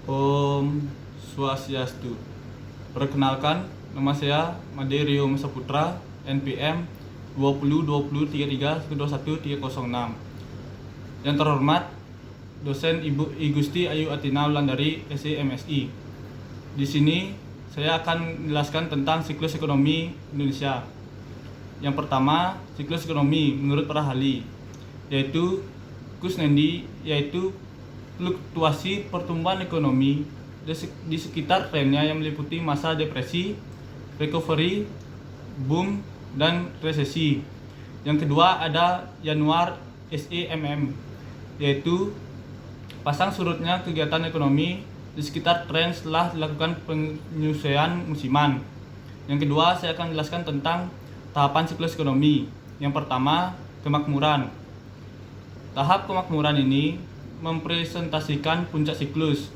Om Swastiastu. Perkenalkan, nama saya Made Rio Saputra, NPM 202033121306. Yang terhormat, dosen Ibu I Gusti Ayu Atina Wulandari, SEMSI. Di sini saya akan menjelaskan tentang siklus ekonomi Indonesia. Yang pertama, siklus ekonomi menurut para ahli, yaitu Kusnendi, yaitu fluktuasi pertumbuhan ekonomi di sekitar trennya yang meliputi masa depresi, recovery, boom, dan resesi. Yang kedua ada Januar SEMM, yaitu pasang surutnya kegiatan ekonomi di sekitar tren setelah dilakukan penyesuaian musiman. Yang kedua, saya akan menjelaskan tentang tahapan siklus ekonomi. Yang pertama, kemakmuran. Tahap kemakmuran ini mempresentasikan puncak siklus,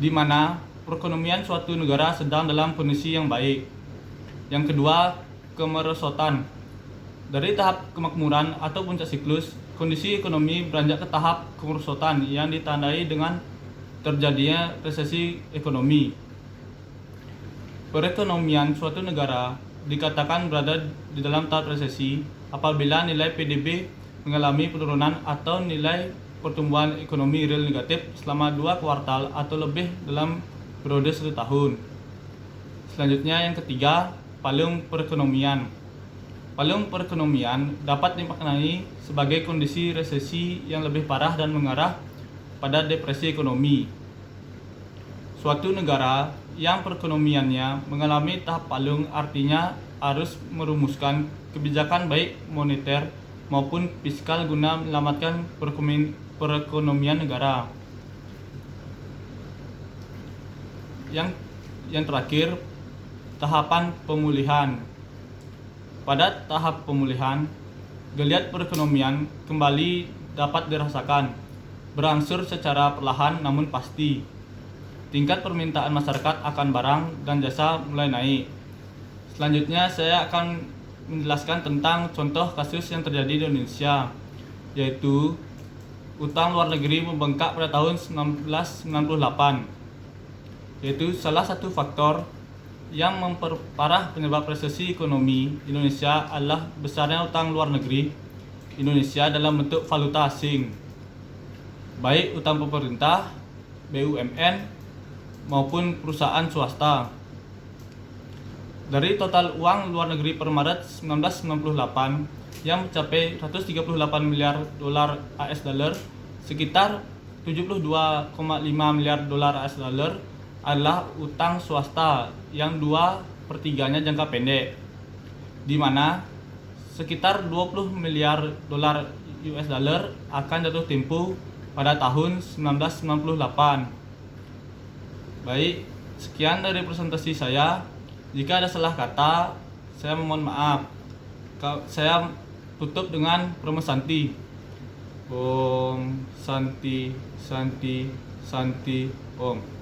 di mana perekonomian suatu negara sedang dalam kondisi yang baik. Yang kedua, kemerosotan. Dari tahap kemakmuran atau puncak siklus, kondisi ekonomi beranjak ke tahap kemerosotan yang ditandai dengan terjadinya resesi ekonomi. Perekonomian suatu negara dikatakan berada di dalam tahap resesi apabila nilai PDB mengalami penurunan atau nilai pertumbuhan ekonomi real negatif selama 2 kuartal atau lebih dalam periode 1 tahun. Selanjutnya yang ketiga, palung perekonomian. Palung perekonomian dapat dimaknai sebagai kondisi resesi yang lebih parah dan mengarah pada depresi ekonomi. Suatu negara yang perekonomiannya mengalami tahap palung artinya harus merumuskan kebijakan baik moneter maupun fiskal guna menyelamatkan perekonomian negara. Yang terakhir, tahapan pemulihan. Pada tahap pemulihan, geliat perekonomian kembali dapat dirasakan, berangsur secara perlahan namun pasti. Tingkat permintaan masyarakat akan barang dan jasa mulai naik. Selanjutnya saya akan menjelaskan tentang contoh kasus yang terjadi di Indonesia, yaitu utang luar negeri membengkak pada tahun 1998, yaitu salah satu faktor yang memperparah penyebab resesi ekonomi Indonesia adalah besarnya utang luar negeri Indonesia dalam bentuk valuta asing, baik utang pemerintah, BUMN, maupun perusahaan swasta. Dari total uang luar negeri per Maret 1998 yang mencapai 138 miliar dolar AS dollar, sekitar 72,5 miliar dolar AS dollar adalah utang swasta yang 2/3-nya jangka pendek, di mana sekitar 20 miliar dolar US dollar akan jatuh tempo pada tahun 1998. Baik, sekian dari presentasi saya. Jika ada salah kata, saya mohon maaf. Saya tutup dengan Promo Santi. Om Santi Santi Santi Om.